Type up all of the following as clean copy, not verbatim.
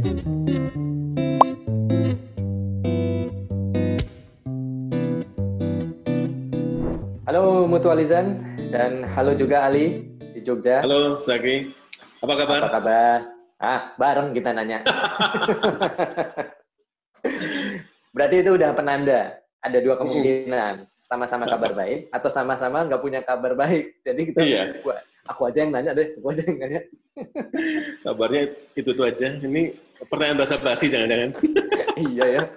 Halo Mutualizan dan halo juga Ali di Jogja. Halo, Zaki. Apa kabar? Apa kabar? Bareng kita nanya. Berarti itu udah penanda. Ada dua kemungkinan. Sama-sama kabar baik atau sama-sama nggak punya kabar baik. Jadi kita, Iya, aku aja yang nanya deh. Aku aja yang nanya. kabarnya itu aja. Ini pertanyaan basa-basi jangan-jangan. Iya ya.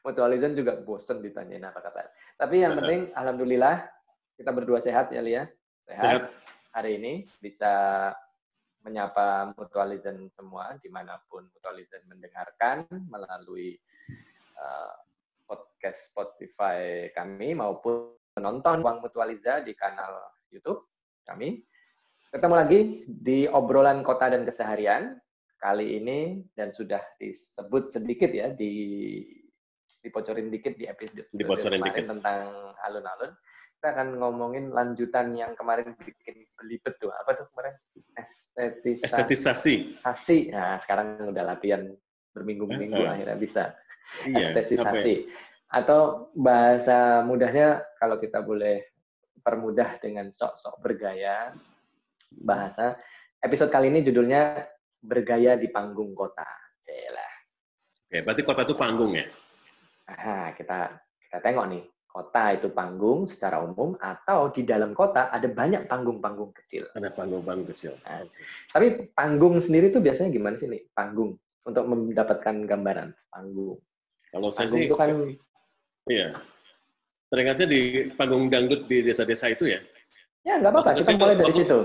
Mutualizan juga bosen ditanyain apa kabar. Tapi yang penting, alhamdulillah kita berdua sehat ya Lia. Sehat. Sehat. Hari ini bisa menyapa Mutualizan semua dimanapun Mutualizan mendengarkan melalui uh, podcast Spotify kami maupun menonton Uang Mutualiza di kanal YouTube kami. Ketemu lagi di obrolan kota dan keseharian kali ini dan sudah disebut sedikit ya dibocorin dikit di episode Dibocorin kemarin dikit. tentang alun-alun. Kita akan ngomongin lanjutan yang kemarin bikin belibet tuh. Apa tuh kemarin? Estetisasi. Nah, sekarang udah latihan berminggu-minggu akhirnya bisa. Iya, Estetisasi. Atau bahasa mudahnya kalau kita boleh permudah dengan sok-sok bergaya, bahasa episode kali ini judulnya Bergaya di Panggung Kota. Celah. Oke, berarti kota itu panggung ya? Kita tengok nih. Kota itu panggung secara umum atau di dalam kota ada banyak panggung-panggung kecil. Ada panggung-panggung kecil. Nah, tapi panggung sendiri tuh biasanya gimana sih nih? Panggung untuk mendapatkan gambaran panggung. Kalau saya Panggung sih, itu kan iya. Teringatnya di panggung dangdut di desa-desa itu ya? ya nggak apa-apa. Kita mulai dari situ.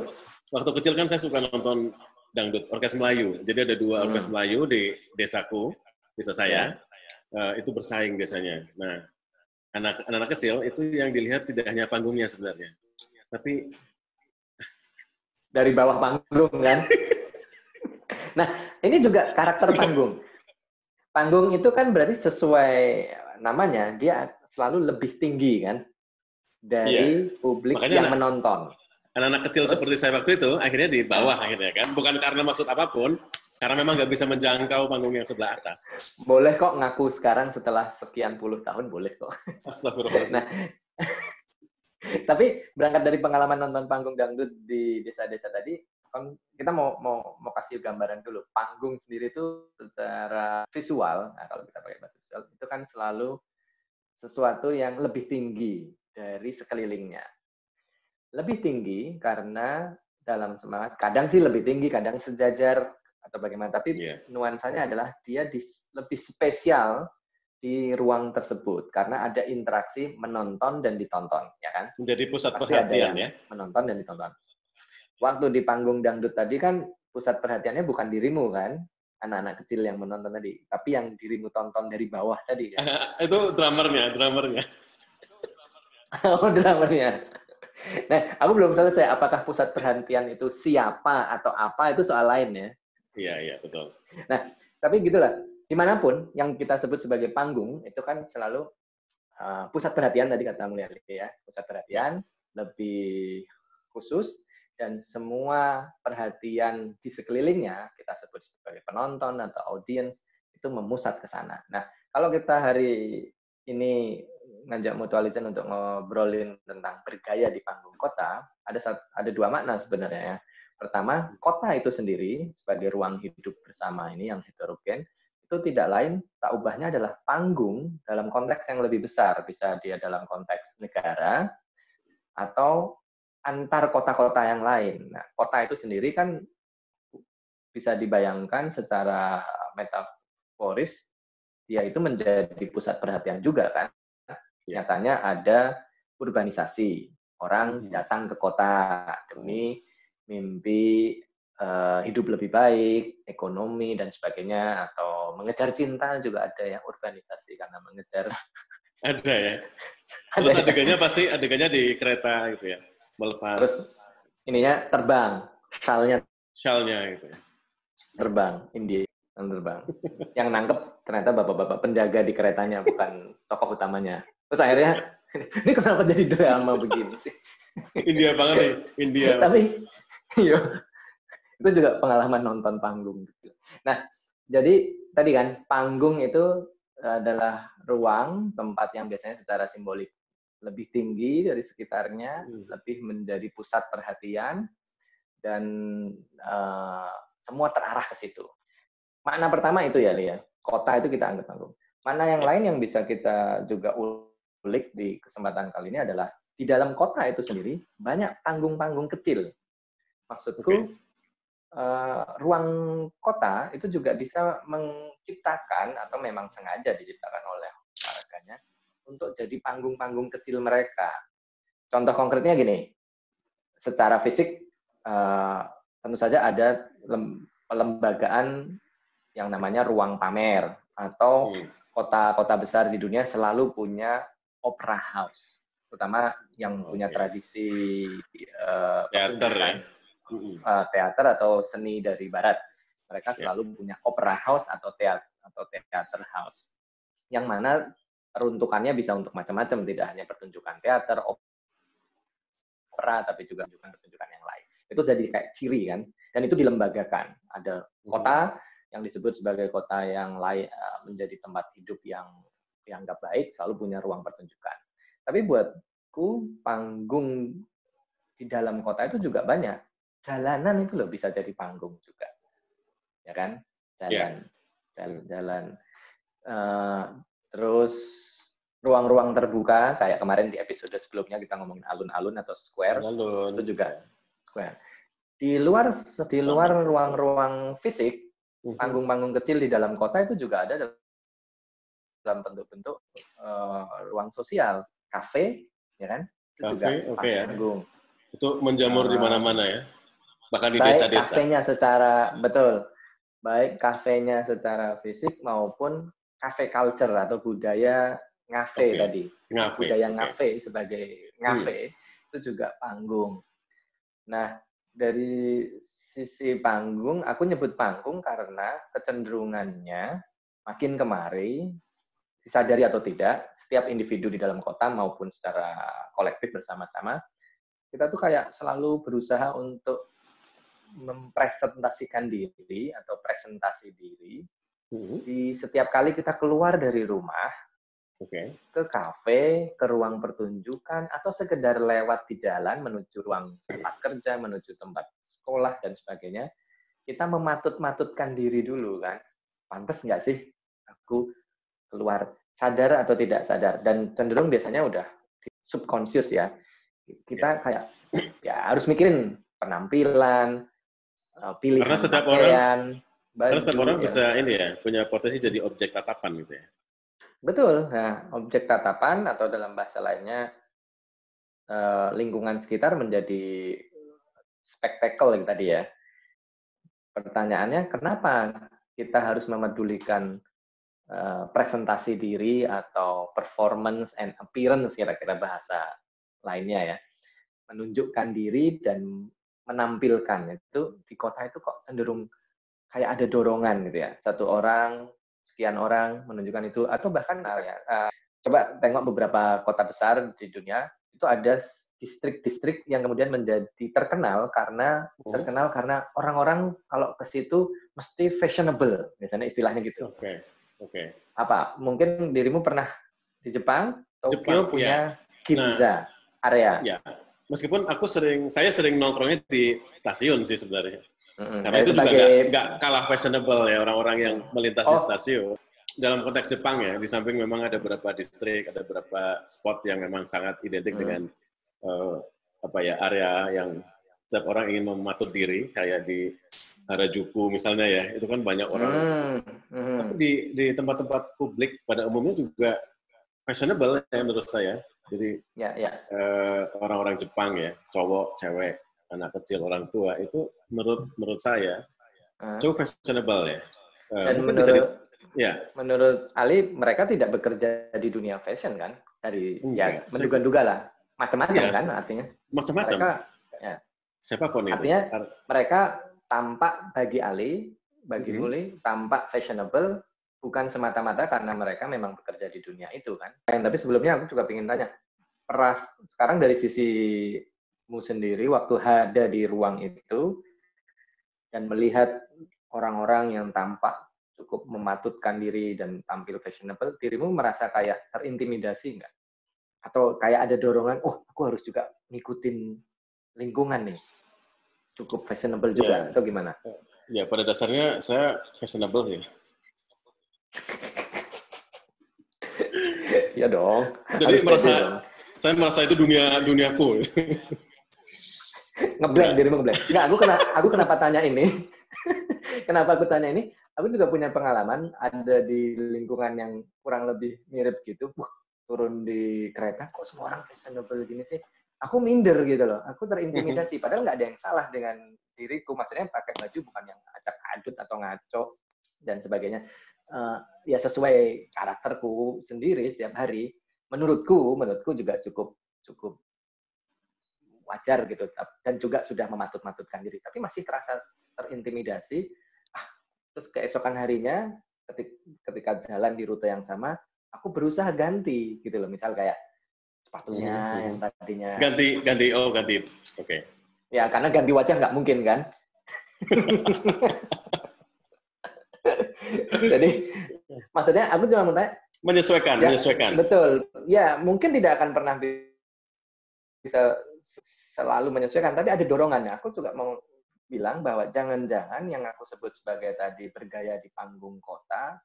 Waktu kecil kan saya suka nonton dangdut, orkes Melayu. Jadi ada dua orkes Melayu di desaku, desa saya. Itu bersaing biasanya. Nah, anak-anak kecil itu yang dilihat tidak hanya panggungnya sebenarnya, tapi dari bawah panggung kan. Nah, ini juga karakter panggung. Panggung itu kan berarti sesuai namanya, dia selalu lebih tinggi kan dari publik yang menonton. Anak-anak kecil seperti saya waktu itu akhirnya di bawah akhirnya kan, bukan karena maksud apapun, karena memang nggak bisa menjangkau panggung yang sebelah atas. Boleh kok ngaku sekarang setelah sekian puluh tahun, boleh kok. Astagfirullah. Nah, tapi berangkat dari pengalaman nonton panggung dangdut di desa-desa tadi, kan kita mau kasih gambaran dulu. Panggung sendiri itu secara visual, nah kalau kita pakai bahasa visual, itu kan selalu sesuatu yang lebih tinggi dari sekelilingnya. Lebih tinggi karena dalam semangat, kadang sih lebih tinggi, kadang sejajar, atau bagaimana. Tapi nuansanya adalah dia lebih spesial di ruang tersebut karena ada interaksi menonton dan ditonton, ya kan? Menjadi pusat pasti perhatian ada ya. Menonton dan ditonton. Waktu di panggung dangdut tadi kan pusat perhatiannya bukan dirimu kan, anak-anak kecil yang menonton tadi, tapi yang dirimu tonton dari bawah tadi kan. Itu drummernya. Oh, drummernya. Nah, aku belum selesai. Apakah pusat perhatian itu siapa atau apa itu soal lain ya. Iya, betul. Nah, tapi gitulah. Dimanapun yang kita sebut sebagai panggung, itu kan selalu pusat perhatian tadi kata Mulia ya. Pusat perhatian lebih khusus dan semua perhatian di sekelilingnya kita sebut sebagai penonton atau audiens itu memusat ke sana. Nah, kalau kita hari ini ngajak Mutualizan untuk ngobrolin tentang bergaya di panggung kota, ada dua makna sebenarnya ya. Pertama, kota itu sendiri sebagai ruang hidup bersama ini yang heterogen, itu tidak lain, tak ubahnya adalah panggung dalam konteks yang lebih besar. Bisa dia dalam konteks negara, atau antar kota-kota yang lain. Nah, kota itu sendiri kan bisa dibayangkan secara metaforis, dia itu menjadi pusat perhatian juga kan. Nyatanya ada urbanisasi. Orang datang ke kota demi mimpi hidup lebih baik, ekonomi, dan sebagainya. Atau mengejar cinta juga ada yang urbanisasi karena mengejar. Ada ya? Terus adegannya di kereta gitu ya? Melepas. Terus ininya terbang. Shell-nya gitu ya? Terbang, India. Terbang. Yang nangkep ternyata bapak-bapak penjaga di keretanya, bukan tokoh utamanya. Terus akhirnya, ini kenapa jadi drama begini sih? India banget nih, India. Tapi, iya, itu juga pengalaman nonton panggung. Nah, Jadi tadi kan panggung itu adalah ruang tempat yang biasanya secara simbolik lebih tinggi dari sekitarnya, lebih menjadi pusat perhatian dan semua terarah ke situ. Makna pertama itu ya, Lia. Kota itu kita anggap panggung. Makna yang lain yang bisa kita juga ulik di kesempatan kali ini adalah di dalam kota itu sendiri banyak panggung-panggung kecil. Maksudku, ruang kota itu juga bisa menciptakan atau memang sengaja diciptakan oleh warganya untuk jadi panggung-panggung kecil mereka. Contoh konkretnya gini, secara fisik tentu saja ada pelembagaan yang namanya ruang pamer, atau kota-kota besar di dunia selalu punya opera house, terutama yang punya tradisi teater ya. Teater atau seni dari barat. Mereka selalu punya opera house atau teater house, yang mana peruntukannya bisa untuk macam-macam, tidak hanya pertunjukan teater, opera, tapi juga pertunjukan yang lain. Itu jadi kayak ciri kan, dan itu dilembagakan. Ada kota yang disebut sebagai kota yang layak menjadi tempat hidup yang dianggap baik, selalu punya ruang pertunjukan. Tapi buatku panggung di dalam kota itu juga banyak. Jalanan itu loh bisa jadi panggung juga, ya kan? Jalan. Terus ruang-ruang terbuka, kayak kemarin di episode sebelumnya kita ngomongin alun-alun atau square, itu juga square. Di luar ruang-ruang fisik, panggung-panggung kecil di dalam kota itu juga ada dalam bentuk-bentuk ruang sosial, kafe, ya kan? Itu juga panggung. Itu menjamur di mana-mana ya. Bahkan di baik desa-desa. Baik kafenya secara fisik maupun cafe culture atau budaya ngafe tadi. Budaya ngafe sebagai ngafe itu juga panggung. Nah, dari sisi panggung, aku nyebut panggung karena kecenderungannya makin kemari, disadari atau tidak, setiap individu di dalam kota maupun secara kolektif bersama-sama, kita tuh kayak selalu berusaha untuk mempresentasikan diri atau presentasi diri di setiap kali kita keluar dari rumah, ke kafe, ke ruang pertunjukan, atau sekedar lewat di jalan menuju ruang tempat kerja, menuju tempat sekolah dan sebagainya, kita mematut-matutkan diri dulu kan, pantas nggak sih aku keluar, sadar atau tidak sadar, dan cenderung biasanya udah subconscious ya, kita kayak ya harus mikirin penampilan, pilihan karena setiap pakaian, karena setiap orang bisa ini ya, punya potensi jadi objek tatapan gitu ya. Betul. Nah, objek tatapan atau dalam bahasa lainnya lingkungan sekitar menjadi spektakel yang tadi ya. Pertanyaannya, kenapa kita harus memedulikan presentasi diri atau performance and appearance, kira-kira bahasa lainnya ya. Menunjukkan diri dan menampilkan. Itu di kota itu kok cenderung kayak ada dorongan gitu ya. Satu orang, sekian orang menunjukkan itu, atau bahkan coba tengok beberapa kota besar di dunia, itu ada distrik-distrik yang kemudian menjadi terkenal karena orang-orang kalau ke situ mesti fashionable, misalnya istilahnya gitu. Apa? Mungkin dirimu pernah di Jepang, Tokyo punya Ginza area. Ya. Meskipun saya sering nongkrongnya di stasiun sih sebenarnya. Karena itu juga nggak kalah fashionable ya orang-orang yang melintas di stasiun. Dalam konteks Jepang ya, di samping memang ada beberapa distrik, ada beberapa spot yang memang sangat identik dengan area yang setiap orang ingin mematut diri, kayak di Harajuku misalnya ya, itu kan banyak orang. Tapi di tempat-tempat publik pada umumnya juga fashionable ya menurut saya. Jadi orang-orang Jepang ya, cowok, cewek, anak kecil, orang tua, itu menurut saya cukup fashionable ya. Dan menurut Ali, mereka tidak bekerja di dunia fashion kan? Menduga-duga lah. Macam-macam kan artinya? Macam-macam. Siapapun itu. Artinya mereka tampak bagi Ali, bagi Muli, tampak fashionable, bukan semata-mata karena mereka memang bekerja di dunia itu kan. Tapi sebelumnya aku juga ingin tanya, sekarang dari sisimu sendiri, waktu ada di ruang itu, dan melihat orang-orang yang tampak cukup mematutkan diri dan tampil fashionable, dirimu merasa kayak terintimidasi nggak? Atau kayak ada dorongan, oh aku harus juga ngikutin lingkungan nih, cukup fashionable juga, atau gimana? Ya, pada dasarnya saya fashionable ya. Iya dong. Jadi saya merasa itu duniaku. Ngeblend, dirimu ngeblend. Nggak, aku kenapa tanya ini? Kenapa aku tanya ini? Aku juga punya pengalaman ada di lingkungan yang kurang lebih mirip gitu. Turun di kereta, kok semua orang fashionable gini sih? Aku minder gitu loh. Aku terintimidasi. Padahal nggak ada yang salah dengan diriku. Maksudnya pakai baju bukan yang acak-adut atau ngaco dan sebagainya. Ya sesuai karakterku sendiri setiap hari. Menurutku juga cukup wajar gitu, dan juga sudah mematut-matutkan diri, tapi masih terasa terintimidasi. Terus keesokan harinya ketika jalan di rute yang sama, aku berusaha ganti gitu loh, misal kayak sepatunya yang tadinya ganti. Oke. Ya karena ganti wajah nggak mungkin kan. Jadi maksudnya aku cuma mau tanya, menyesuaikan. Betul. Ya, mungkin tidak akan pernah bisa selalu menyesuaikan, tapi ada dorongannya. Aku juga mau bilang bahwa jangan-jangan yang aku sebut sebagai tadi bergaya di panggung kota,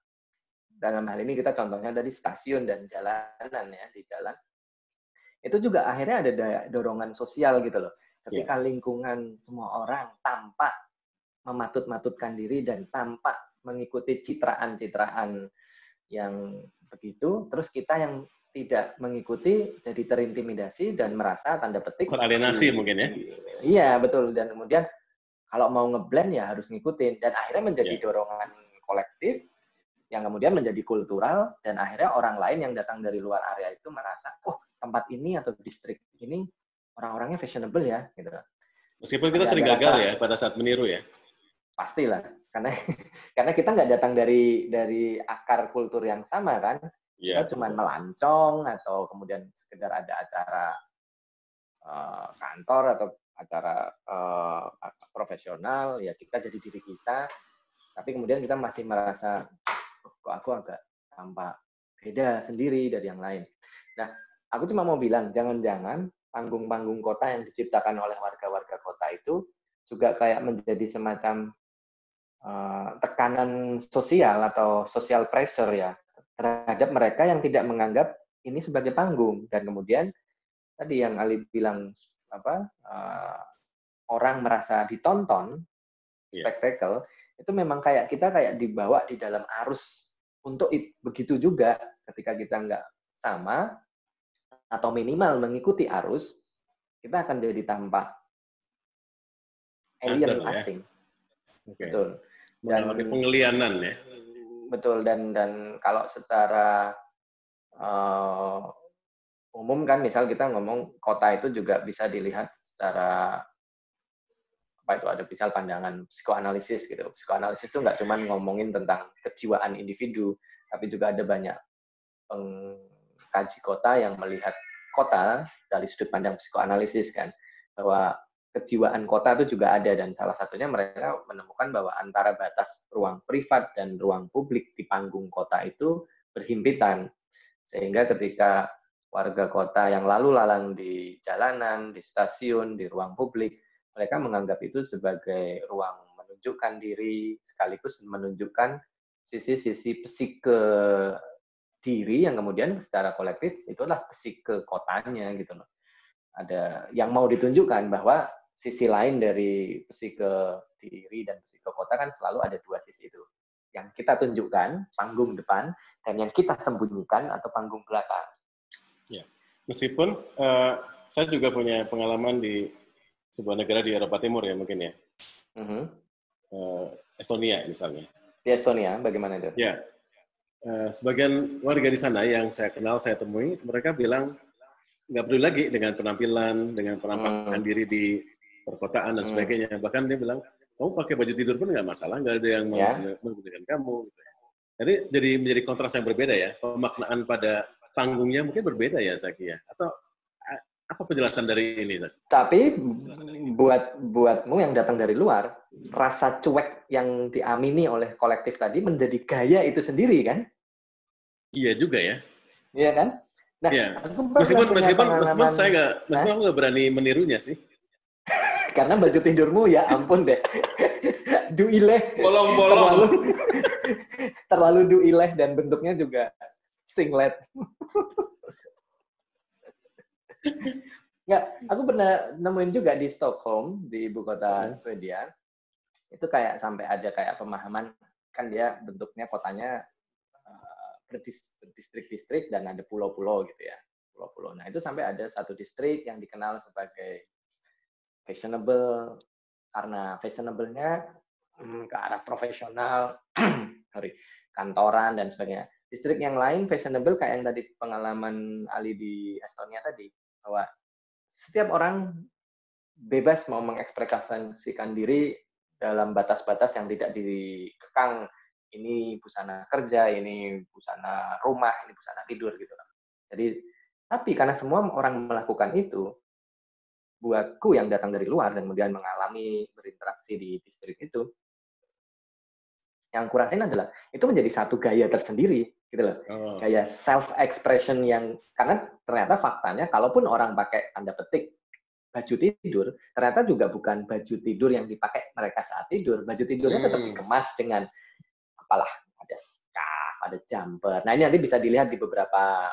dalam hal ini kita contohnya dari stasiun dan jalanan ya, di jalan, itu juga akhirnya ada dorongan sosial gitu loh. Ketika lingkungan semua orang tampak mematut-matutkan diri dan tampak mengikuti citraan-citraan yang begitu, terus kita yang tidak mengikuti jadi terintimidasi dan merasa tanda petik teralienasi mungkin ya. Iya betul, dan kemudian kalau mau ngeblend ya harus ngikutin, dan akhirnya menjadi dorongan kolektif yang kemudian menjadi kultural, dan akhirnya orang lain yang datang dari luar area itu merasa, oh tempat ini atau distrik ini orang-orangnya fashionable ya gitu. Meskipun kita sering gagal ya pada saat meniru ya. Pastilah, karena kita nggak datang dari akar kultur yang sama kan. Kita cuma melancong atau kemudian sekedar ada acara kantor atau acara profesional, ya kita jadi diri kita, tapi kemudian kita masih merasa, kok aku agak tampak beda sendiri dari yang lain. Nah, aku cuma mau bilang, jangan-jangan panggung-panggung kota yang diciptakan oleh warga-warga kota itu juga kayak menjadi semacam tekanan sosial atau social pressure ya, terhadap mereka yang tidak menganggap ini sebagai panggung. Dan kemudian tadi yang Ali bilang orang merasa ditonton, spektakel, itu memang kayak kita kayak dibawa di dalam arus untuk begitu juga ketika kita nggak sama atau minimal mengikuti arus, kita akan jadi tampak alien asing. Betul. Dan pengelianan ya. Betul, dan kalau secara umum kan, misal kita ngomong kota itu juga bisa dilihat secara apa itu, ada misal pandangan psikoanalisis gitu. Psikoanalisis itu nggak cuma ngomongin tentang kejiwaan individu, tapi juga ada banyak pengkaji kota yang melihat kota dari sudut pandang psikoanalisis kan, bahwa kejiwaan kota itu juga ada, dan salah satunya mereka menemukan bahwa antara batas ruang privat dan ruang publik di panggung kota itu berhimpitan, sehingga ketika warga kota yang lalu lalang di jalanan, di stasiun, di ruang publik, mereka menganggap itu sebagai ruang menunjukkan diri sekaligus menunjukkan sisi-sisi psike diri yang kemudian secara kolektif itulah psike kotanya gitu loh. Ada yang mau ditunjukkan bahwa sisi lain dari psike diri dan psike kota kan selalu ada dua sisi itu. Yang kita tunjukkan, panggung depan, dan yang kita sembunyikan atau panggung belakang. Ya. Meskipun saya juga punya pengalaman di sebuah negara di Eropa Timur ya mungkin ya. Estonia misalnya. Di Estonia, bagaimana itu? Ya. Sebagian warga di sana yang saya kenal, saya temui, mereka bilang nggak peduli lagi dengan penampilan, dengan penampakan diri di perkotaan dan sebagainya. Bahkan dia bilang, kamu pakai baju tidur pun nggak masalah, nggak ada yang menggunakan kamu. Jadi menjadi kontras yang berbeda ya. Pemaknaan pada panggungnya mungkin berbeda ya, Zaki ya. Atau apa penjelasan dari ini? Tapi buatmu yang datang dari luar, rasa cuek yang diamini oleh kolektif tadi menjadi gaya itu sendiri kan? Iya juga ya. Iya kan? Nah, Iya. aku pernah Meskipun punya meskipun meskipun pengalaman, meskipun aku nggak berani menirunya sih. karena baju tidurmu ya ampun deh, duileh, Bolong-bolong. terlalu terlalu duileh dan bentuknya juga singlet. Nggak, aku pernah nemuin juga di Stockholm, di ibu kota Swedia, itu kayak sampai ada kayak pemahaman, kan dia bentuknya kotanya berdistrik-distrik dan ada pulau-pulau gitu ya. Pulau-pulau. Nah, itu sampai ada satu distrik yang dikenal sebagai fashionable, karena fashionable-nya ke arah profesional, sorry, kantoran dan sebagainya. Distrik yang lain fashionable kayak yang tadi pengalaman Ali di Estonia tadi, bahwa setiap orang bebas mau mengekspresikan diri dalam batas-batas yang tidak dikekang. Ini busana kerja, ini busana rumah, ini busana tidur gitu. Jadi, tapi karena semua orang melakukan itu, buatku yang datang dari luar dan kemudian mengalami berinteraksi di distrik itu, yang kurasain adalah itu menjadi satu gaya tersendiri, gitu loh. Gaya self-expression yang, karena ternyata faktanya, kalaupun orang pakai tanda petik baju tidur, ternyata juga bukan baju tidur yang dipakai mereka saat tidur. Baju tidurnya tetap dikemas dengan apalah, ada scarf, ada jumper. Nah, ini nanti bisa dilihat di beberapa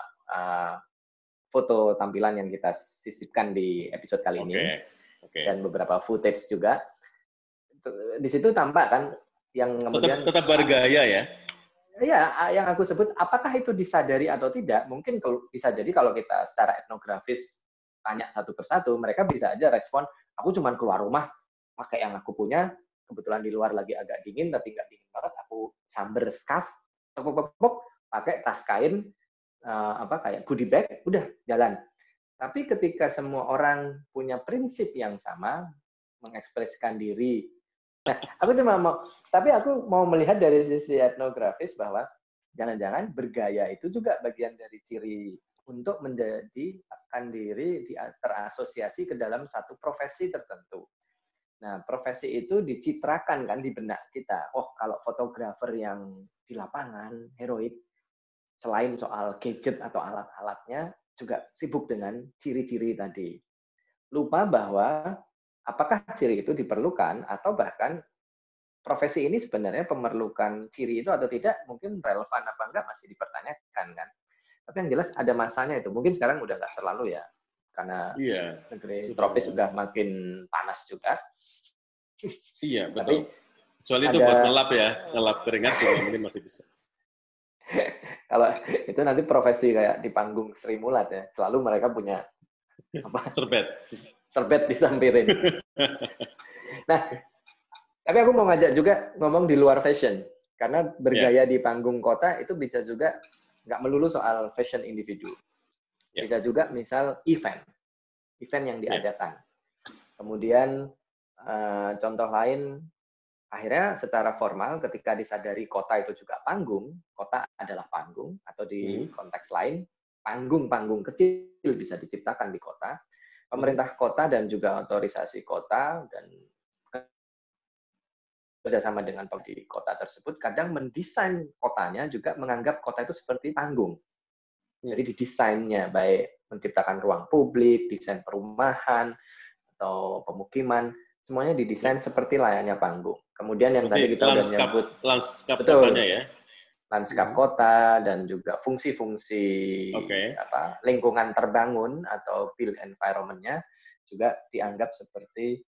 foto tampilan yang kita sisipkan di episode kali ini. Dan beberapa footage juga. Di situ tampak kan yang kemudian tetap bergaya ya. Iya, yang aku sebut apakah itu disadari atau tidak? Mungkin kalau bisa jadi kalau kita secara etnografis tanya satu persatu, mereka bisa aja respon, aku cuma keluar rumah pakai yang aku punya, kebetulan di luar lagi agak dingin tapi nggak dingin banget, aku samber scarf, pakai tas kain kayak goodie bag, udah jalan. Tapi ketika semua orang punya prinsip yang sama, mengekspresikan diri. Nah, tapi aku mau melihat dari sisi etnografis bahwa jangan-jangan bergaya itu juga bagian dari ciri untuk menjadikan diri terasosiasi ke dalam satu profesi tertentu. Nah, profesi itu dicitrakan kan di benak kita. Oh, kalau fotografer yang di lapangan, heroik, selain soal gadget atau alat-alatnya, juga sibuk dengan ciri-ciri tadi. Lupa bahwa apakah ciri itu diperlukan atau bahkan profesi ini sebenarnya memerlukan ciri itu atau tidak, mungkin relevan apa enggak masih dipertanyakan kan. Tapi yang jelas ada masanya itu. Mungkin sekarang udah nggak terlalu ya, karena negeri tropis sudah makin panas juga. Iya, betul. Soalnya itu buat ngelap keringat juga mungkin masih bisa. Kalau itu nanti profesi kayak di panggung Sri Mulat ya, selalu mereka punya serbet disampirin. Nah, tapi aku mau ngajak juga ngomong di luar fashion, karena bergaya di panggung kota itu bisa juga nggak melulu soal fashion individu, bisa juga misal event yang diadakan. Kemudian contoh lain, akhirnya secara formal ketika disadari kota itu juga panggung, kota adalah panggung, atau di konteks lain, panggung-panggung kecil bisa diciptakan di kota, pemerintah kota dan juga otorisasi kota dan bersama dengan di kota tersebut, kadang mendesain kotanya juga menganggap kota itu seperti panggung. Jadi didesainnya, baik menciptakan ruang publik, desain perumahan, atau pemukiman, semuanya didesain seperti layaknya panggung. Kemudian yang tadi kita udah nyebut lanskap kotanya ya, lanskap kota dan juga fungsi-fungsi lingkungan terbangun atau built environment-nya juga dianggap seperti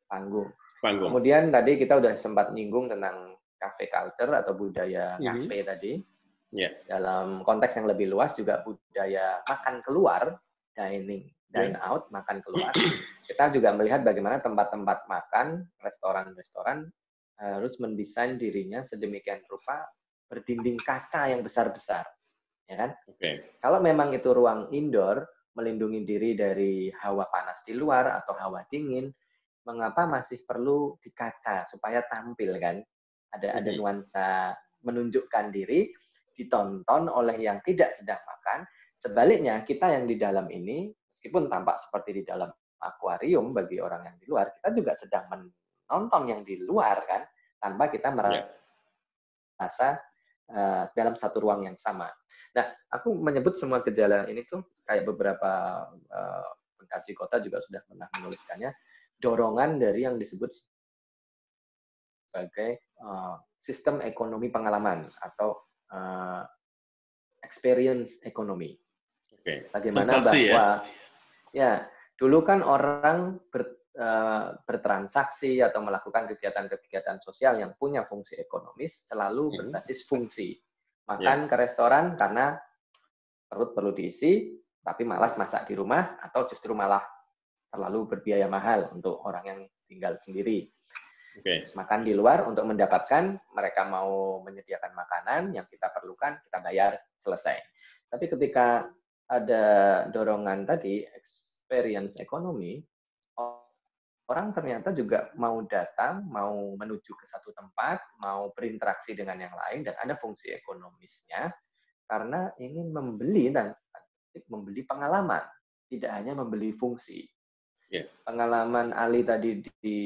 panggung. Kemudian tadi kita udah sempat nyinggung tentang cafe culture atau budaya cafe tadi. Dalam konteks yang lebih luas juga budaya makan keluar, dine out, makan keluar. Kita juga melihat bagaimana tempat-tempat makan, restoran-restoran harus mendesain dirinya sedemikian rupa berdinding kaca yang besar-besar, ya kan? Kalau memang itu ruang indoor, melindungi diri dari hawa panas di luar atau hawa dingin, mengapa masih perlu dikaca supaya tampil kan? Ada nuansa menunjukkan diri, ditonton oleh yang tidak sedang makan. Sebaliknya, kita yang di dalam ini, meskipun tampak seperti di dalam akuarium bagi orang yang di luar, kita juga sedang menonton yang di luar kan, tanpa kita merasa dalam satu ruang yang sama. Nah, aku menyebut semua gejala ini tuh kayak beberapa pengkaji kota juga sudah pernah menuliskannya, dorongan dari yang disebut sebagai sistem ekonomi pengalaman atau experience ekonomi. Bagaimana sensasi, bahwa ya dulu kan orang bertransaksi atau melakukan kegiatan-kegiatan sosial yang punya fungsi ekonomis selalu berbasis fungsi. Makan ke restoran karena perut perlu diisi, tapi malas masak di rumah atau justru malah terlalu berbiaya mahal untuk orang yang tinggal sendiri. Terus makan di luar untuk mendapatkan, mereka mau menyediakan makanan yang kita perlukan, kita bayar, selesai. Tapi ketika ada dorongan tadi, experience ekonomi, orang ternyata juga mau datang, mau menuju ke satu tempat, mau berinteraksi dengan yang lain, dan ada fungsi ekonomisnya, karena ingin membeli dan membeli pengalaman, tidak hanya membeli fungsi. Pengalaman Ali tadi di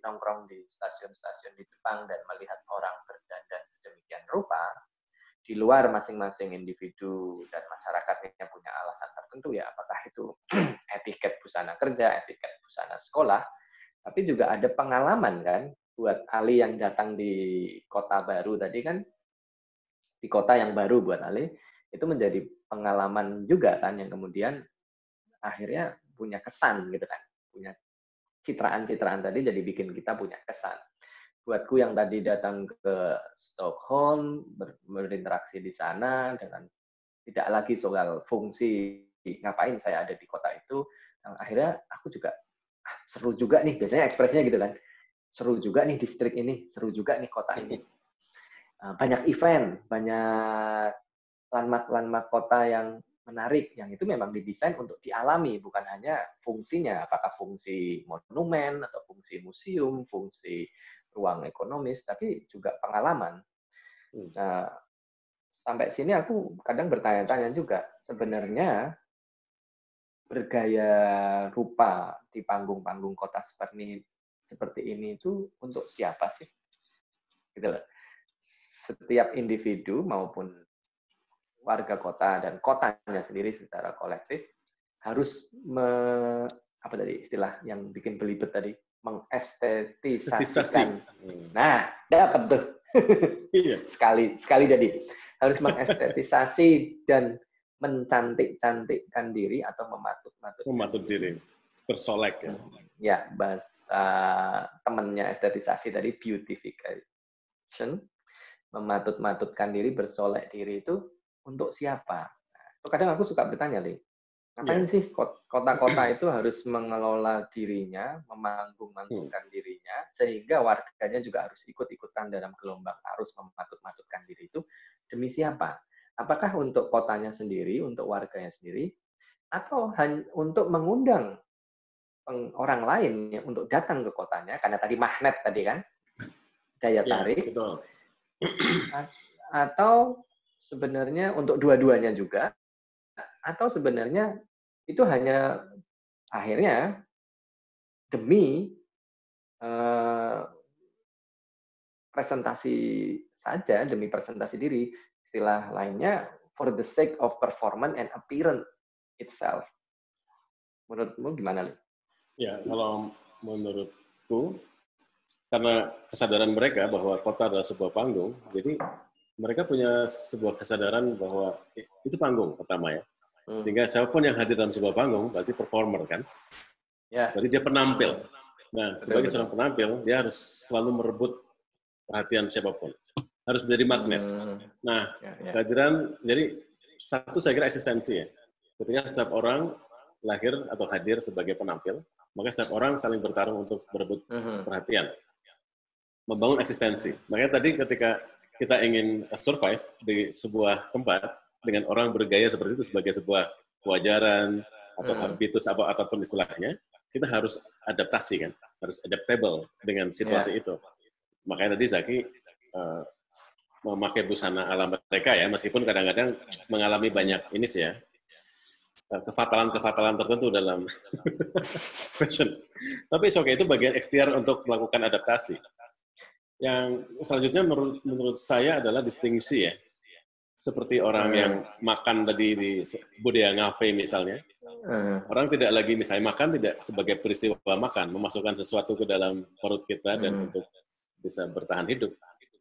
nongkrong di stasiun-stasiun di Jepang dan melihat orang berdandan sedemikian rupa, di luar masing-masing individu dan masyarakatnya punya alasan tertentu ya, apakah itu etiket busana kerja, etiket busana sekolah, tapi juga ada pengalaman kan, buat Ali yang datang di kota baru tadi kan, di kota yang baru buat Ali, itu menjadi pengalaman juga kan, yang kemudian akhirnya punya kesan gitu kan, punya citraan-citraan tadi jadi bikin kita punya kesan. Buatku yang tadi datang ke Stockholm, berinteraksi di sana dengan tidak lagi soal fungsi ngapain saya ada di kota itu, akhirnya aku juga seru juga nih, biasanya ekspresinya gitu kan, seru juga nih distrik ini, seru juga nih kota ini. Banyak event, banyak landmark-landmark kota yang menarik, yang itu memang didesain untuk dialami, bukan hanya fungsinya, apakah fungsi monumen, atau fungsi museum, fungsi ruang ekonomis, tapi juga pengalaman. Nah, sampai sini aku kadang bertanya-tanya juga, sebenarnya bergaya rupa di panggung-panggung kota seperti ini itu untuk siapa sih? Gitu loh. Setiap individu maupun warga kota dan kotanya sendiri secara kolektif harus apa tadi istilah yang bikin belibet tadi, mengestetisasikan. Nah, dapat tuh. sekali jadi harus mengestetisasi dan mencantik-cantikkan diri atau mematut diri, bersolek ya. Ya, bahasa temannya estetisasi tadi beautification, mematut-matutkan diri, bersolek diri itu untuk siapa? Nah, kadang aku suka bertanya, Li, ngapain sih kota-kota itu harus mengelola dirinya, memanggung-manggungkan dirinya, sehingga warganya juga harus ikut-ikutan dalam gelombang arus mematut-matutkan diri itu, demi siapa? Apakah untuk kotanya sendiri, untuk warganya sendiri, atau hanya untuk mengundang orang lain untuk datang ke kotanya, karena tadi magnet tadi kan, daya tarik, betul. Atau sebenarnya untuk dua-duanya juga, atau sebenarnya itu hanya akhirnya demi presentasi saja, demi presentasi diri, istilah lainnya for the sake of performance and appearance itself. Menurutmu gimana, Li? Ya, kalau menurutku, karena kesadaran mereka bahwa kota adalah sebuah panggung, jadi mereka punya sebuah kesadaran bahwa itu panggung pertama ya. Sehingga siapapun yang hadir dalam sebuah panggung berarti performer kan. Ya. Berarti dia penampil. Nah, sebagai seorang penampil, dia harus selalu merebut perhatian siapapun. Harus menjadi magnet. Nah, kehadiran, jadi satu saya kira eksistensi ya. Ketika setiap orang lahir atau hadir sebagai penampil, maka setiap orang saling bertarung untuk berebut perhatian. Membangun eksistensi. Makanya tadi ketika kita ingin survive di sebuah tempat dengan orang bergaya seperti itu sebagai sebuah kewajaran atau habitus apapun istilahnya, kita harus adaptasi kan, harus adaptable dengan situasi itu. Makanya tadi Zaki memakai busana ala mereka ya, meskipun kadang-kadang mengalami banyak ini sih ya, kefatalan tertentu dalam fashion. Tapi itu bagian ikhtiar untuk melakukan adaptasi. Yang selanjutnya menurut saya adalah distingsi ya. Seperti orang yang makan tadi di budaya ngafe misalnya. Orang tidak lagi misalnya makan tidak sebagai peristiwa makan, memasukkan sesuatu ke dalam perut kita dan untuk bisa bertahan hidup.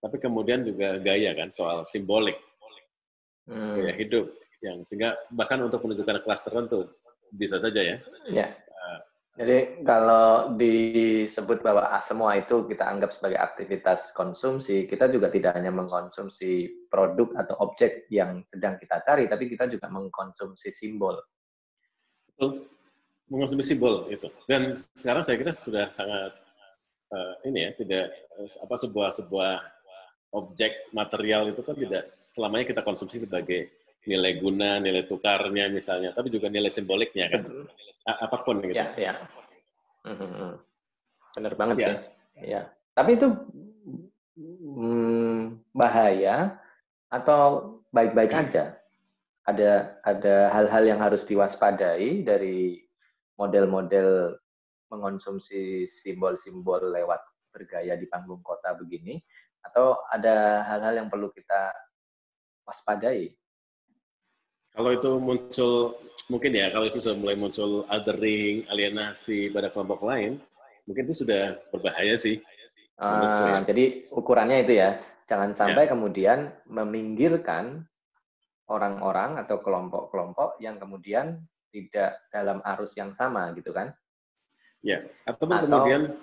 Tapi kemudian juga gaya kan, soal simbolik. Gaya hidup. Sehingga bahkan untuk menunjukkan kelas tertentu, bisa saja ya. Ya. Jadi kalau disebut bahwa semua itu kita anggap sebagai aktivitas konsumsi, kita juga tidak hanya mengkonsumsi produk atau objek yang sedang kita cari, tapi kita juga mengkonsumsi simbol. Betul. Mengkonsumsi simbol itu. Dan sekarang saya kira sudah sangat tidak sebuah objek material itu kan tidak selamanya kita konsumsi sebagai nilai guna, nilai tukarnya misalnya, tapi juga nilai simboliknya kan. Apapun gitu. Ya. Benar banget sih. Ya. Tapi itu bahaya atau baik-baik aja? Ada hal-hal yang harus diwaspadai dari model-model mengonsumsi simbol-simbol lewat bergaya di panggung kota begini, atau ada hal-hal yang perlu kita waspadai? Kalau itu muncul, mungkin ya, kalau itu sudah mulai muncul othering, alienasi pada kelompok lain, mungkin itu sudah berbahaya sih. Jadi ukurannya itu ya, jangan sampai kemudian meminggirkan orang-orang atau kelompok-kelompok yang kemudian tidak dalam arus yang sama, gitu kan? Ya, atau kemudian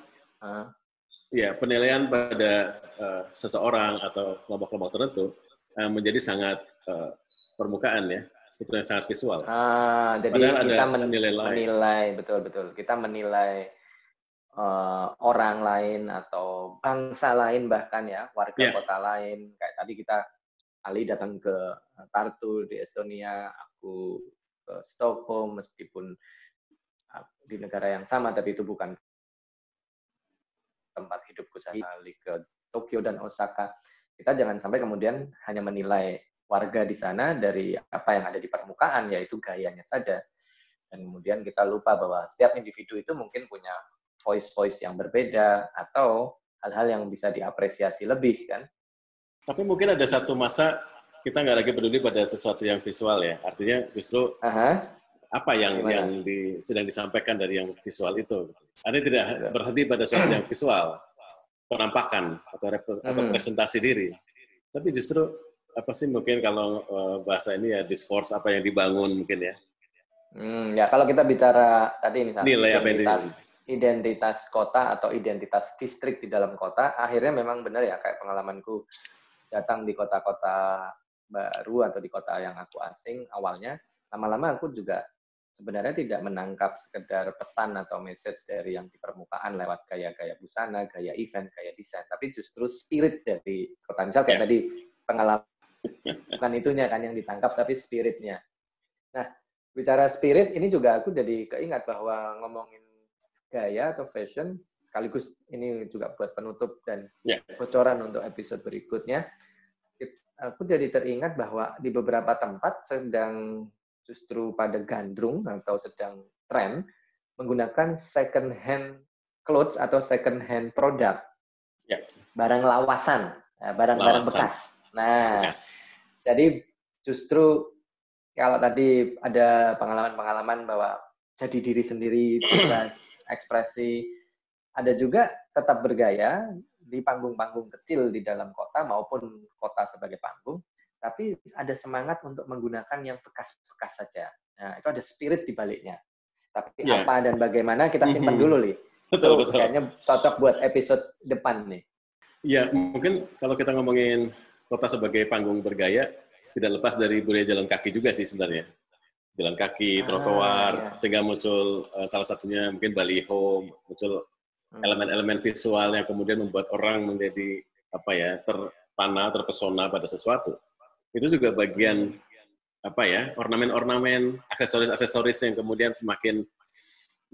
penilaian pada seseorang atau kelompok-kelompok tertentu menjadi sangat permukaan ya. Sebetulnya sangat visual. Jadi padahal kita ada menilai betul. Kita menilai orang lain atau bangsa lain bahkan ya, warga kota lain. Kayak tadi Ali datang ke Tartu di Estonia, aku ke Stockholm meskipun di negara yang sama, tapi itu bukan tempat hidupku. Saya Ali ke Tokyo dan Osaka. Kita jangan sampai kemudian hanya menilai warga di sana dari apa yang ada di permukaan, yaitu gayanya saja. Dan kemudian kita lupa bahwa setiap individu itu mungkin punya voice-voice yang berbeda, atau hal-hal yang bisa diapresiasi lebih, kan? Tapi mungkin ada satu masa kita nggak lagi peduli pada sesuatu yang visual ya. Artinya justru apa yang sedang disampaikan dari yang visual itu. Ada tidak berhenti pada sesuatu yang visual, penampakan, atau presentasi diri. Tapi justru apa sih mungkin kalau bahasa ini ya diskurs apa yang dibangun mungkin ya. Ya kalau kita bicara tadi misalnya nilai identitas kota atau identitas distrik di dalam kota, akhirnya memang benar ya, kayak pengalamanku datang di kota-kota baru atau di kota yang aku asing awalnya, lama-lama aku juga sebenarnya tidak menangkap sekedar pesan atau message dari yang di permukaan lewat gaya-gaya busana, gaya event, gaya desain, tapi justru spirit dari kota. Misal kayak tadi pengalaman bukan itunya kan yang ditangkap, tapi spiritnya. Nah, bicara spirit ini juga aku jadi keingat bahwa ngomongin gaya atau fashion, sekaligus ini juga buat penutup dan bocoran untuk episode berikutnya, aku jadi teringat bahwa di beberapa tempat sedang justru pada gandrung atau sedang tren menggunakan second hand clothes atau second hand product, barang lawasan, barang-barang bekas. Nah, jadi justru kalau tadi ada pengalaman-pengalaman bahwa jadi diri sendiri, bebas ekspresi, ada juga tetap bergaya di panggung-panggung kecil di dalam kota maupun kota sebagai panggung, tapi ada semangat untuk menggunakan yang bekas-bekas saja. Nah, itu ada spirit di baliknya. Tapi apa dan bagaimana kita simpan dulu, Li. Betul. Kayaknya cocok buat episode depan nih. Ya, mungkin kalau kita ngomongin kota sebagai panggung bergaya, tidak lepas dari budaya jalan kaki juga sih sebenarnya. Jalan kaki, trotoar, sehingga muncul salah satunya mungkin baliho, muncul elemen-elemen visual yang kemudian membuat orang menjadi terpana, terpesona pada sesuatu. Itu juga bagian ornamen-ornamen, aksesoris-aksesoris yang kemudian semakin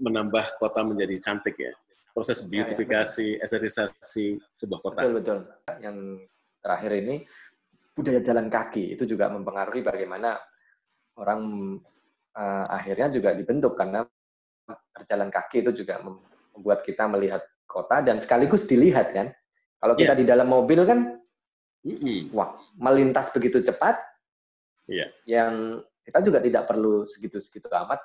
menambah kota menjadi cantik ya. Proses beautifikasi, estetisasi sebuah kota. Betul. Yang terakhir ini budaya jalan kaki itu juga mempengaruhi bagaimana orang akhirnya juga dibentuk karena berjalan kaki itu juga membuat kita melihat kota dan sekaligus dilihat kan. Kalau kita di dalam mobil kan, wah, melintas begitu cepat, yang kita juga tidak perlu segitu-segitu amat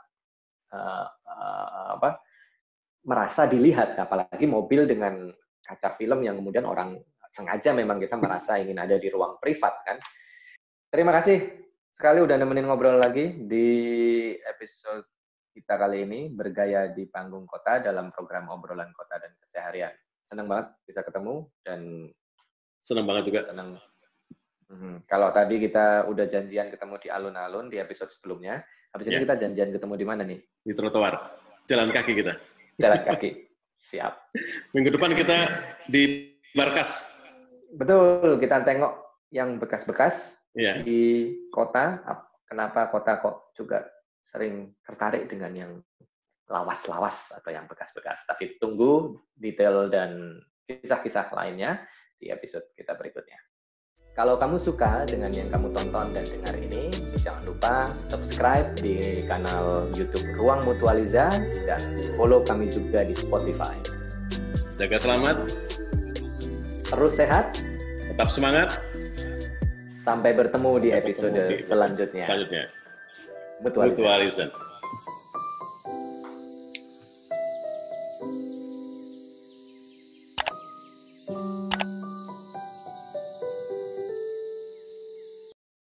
merasa dilihat, apalagi mobil dengan kaca film yang kemudian orang sengaja memang kita merasa ingin ada di ruang privat kan. Terima kasih sekali udah nemenin ngobrol lagi di episode kita kali ini, bergaya di panggung kota dalam program obrolan kota dan keseharian. Senang banget bisa ketemu dan senang banget juga. Kalau tadi kita udah janjian ketemu di alun-alun di episode sebelumnya, habis ini kita janjian ketemu di mana nih? Di trotoar, jalan kaki kita. Jalan kaki, siap. Minggu depan kita di Barkas. Betul, kita tengok yang bekas-bekas di kota. Kenapa kota kok juga sering tertarik dengan yang lawas-lawas atau yang bekas-bekas. Tapi tunggu detail dan kisah-kisah lainnya di episode kita berikutnya. Kalau kamu suka dengan yang kamu tonton dan dengar ini, jangan lupa subscribe di kanal YouTube Ruang Mutualiza dan follow kami juga di Spotify. Jaga selamat. Terus sehat. Tetap semangat. Sampai bertemu di episode selanjutnya. Mutualiza.